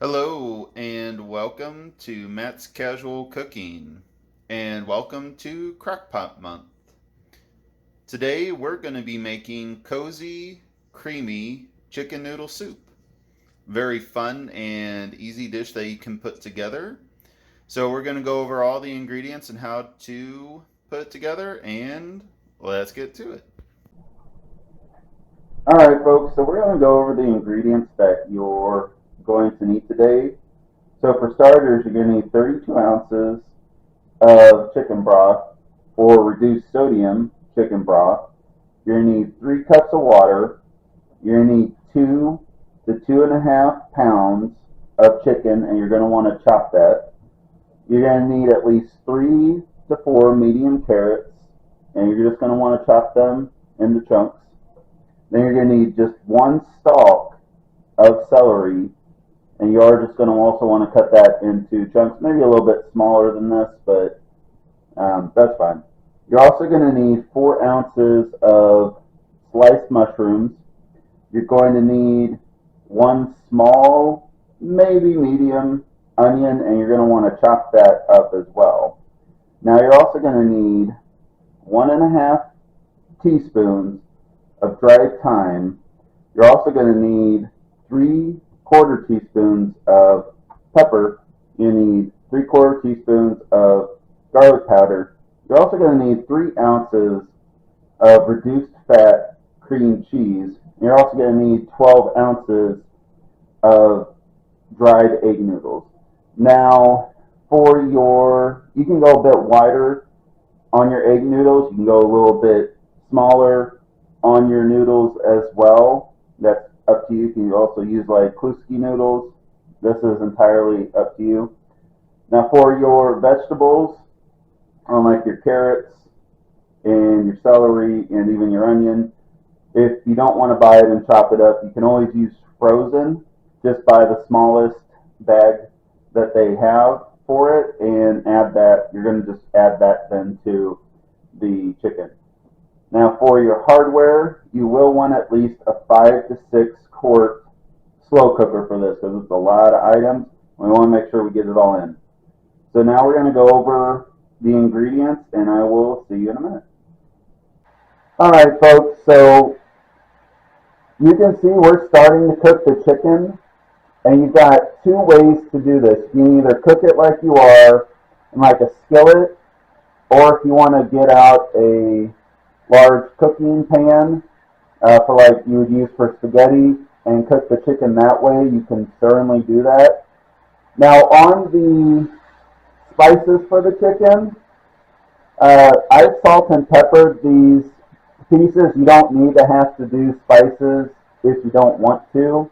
Hello and welcome to Matt's Casual Cooking and welcome to Crockpot Month. Today we're going to be making cozy, creamy chicken noodle soup. Very fun and easy dish that you can put together. So we're going to go over all the ingredients and how to put it together and let's get to it. Alright folks, so we're going to go over the ingredients that you're going to need today. So for starters, you're going to need 32 ounces of chicken broth or reduced sodium chicken broth. You're going to need 3 cups of water. You're going to need 2 to 2.5 pounds of chicken, and you're going to want to chop that. You're going to need at least 3 to 4 medium carrots, and you're just going to want to chop them into chunks. Then you're going to need just 1 stalk of celery, and you are just going to also want to cut that into chunks, maybe a little bit smaller than this, but that's fine. You're also going to need 4 ounces of sliced mushrooms. You're going to need 1 small, maybe medium onion, and you're going to want to chop that up as well. Now you're also going to need 1.5 teaspoons of dried thyme. You're also going to need 3/4 teaspoons of pepper. You need 3/4 teaspoons of garlic powder. You're also going to need 3 ounces of reduced fat cream cheese. You're also going to need 12 ounces of dried egg noodles. Now, you can go a bit wider on your egg noodles. You can go a little bit smaller on your noodles as well. That's up to you. You can also use like Kluski noodles. This is entirely up to you. Now for your vegetables, like your carrots and your celery and even your onion, if you don't want to buy it and chop it up, you can always use frozen. Just buy the smallest bag that they have for it and add that. You're going to just add that then to the chicken. Now for your hardware, you will want at least a 5 to 6 quart slow cooker for this because it's a lot of items. We want to make sure we get it all in. So now we're going to go over the ingredients and I will see you in a minute. Alright folks, so you can see we're starting to cook the chicken, and you've got 2 ways to do this. You can either cook it like you are in like a skillet, or if you want to get out a large cooking pan for like you would use for spaghetti and cook the chicken that way, you can certainly do that. Now on the spices for the chicken, I've salt and peppered these pieces. You don't need to have to do spices if you don't want to.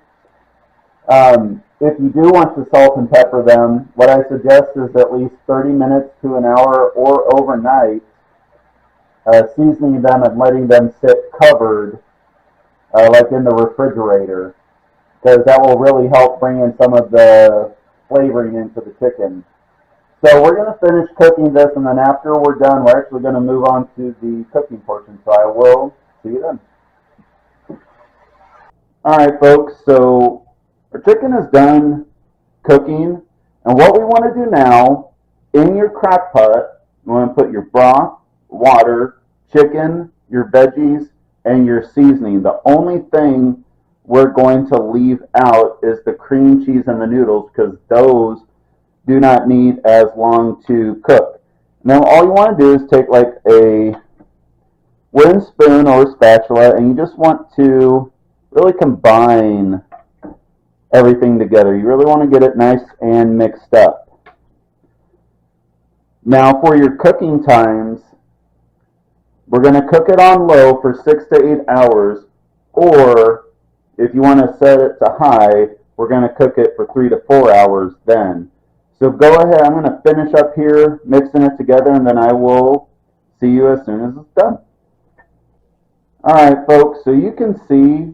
If you do want to salt and pepper them, what I suggest is at least 30 minutes to an hour or overnight, seasoning them and letting them sit covered, like in the refrigerator, because that will really help bring in some of the flavoring into the chicken. So we're going to finish cooking this, and then after we're done, we're actually going to move on to the cooking portion. So I will see you then. Alright folks, so our chicken is done cooking, and what we want to do now, in your crock pot, you want to put your broth, water, chicken, your veggies, and your seasoning. The only thing we're going to leave out is the cream cheese and the noodles, because those do not need as long to cook. Now all you want to do is take like a wooden spoon or a spatula, and you just want to really combine everything together. You really want to get it nice and mixed up. Now for your cooking times, we're going to cook it on low for 6 to 8 hours, or if you want to set it to high, we're going to cook it for 3 to 4 hours then. So go ahead, I'm going to finish up here mixing it together, and then I will see you as soon as it's done. Alright folks, so you can see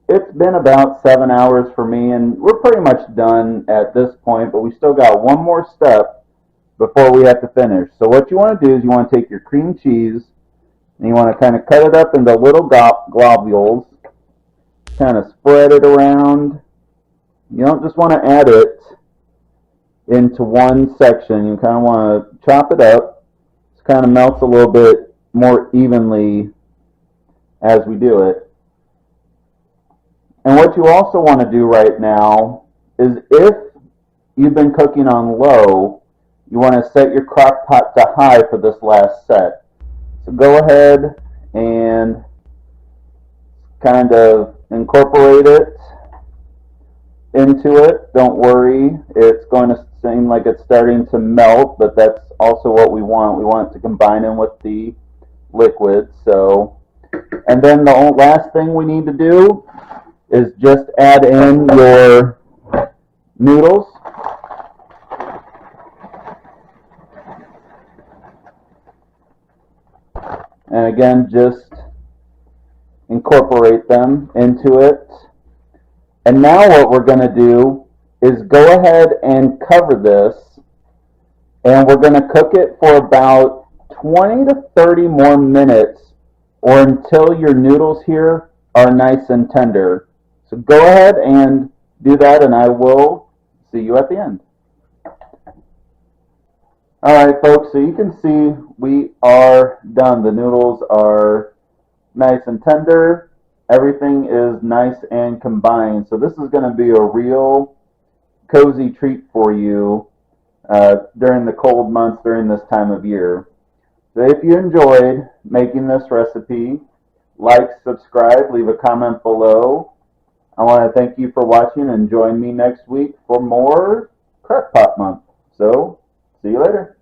it's been about 7 hours for me, and we're pretty much done at this point, but we still got one more step before we have to finish. So what you want to do is you want to take your cream cheese, and you want to kind of cut it up into little globules, kind of spread it around You don't just want to add it into one section. You kind of want to chop it up. It kind of melts a little bit more evenly as we do it. And what you also want to do right now is, if you've been cooking on low, you want to set your crock pot to high for this last set. So go ahead and kind of incorporate it into it. Don't worry, it's going to seem like it's starting to melt, but that's also what we want. We want it to combine in with the liquid. So, and then the last thing we need to do is just add in your noodles. And again, just incorporate them into it. And now what we're going to do is go ahead and cover this, and we're going to cook it for about 20 to 30 more minutes, or until your noodles here are nice and tender. So go ahead and do that, and I will see you at the end. Alright folks, so you can see we are done. The noodles are nice and tender. Everything is nice and combined. So this is going to be a real cozy treat for you during the cold months, during this time of year. So if you enjoyed making this recipe, like, subscribe, leave a comment below. I want to thank you for watching, and join me next week for more Crock Pot Month. So, see you later.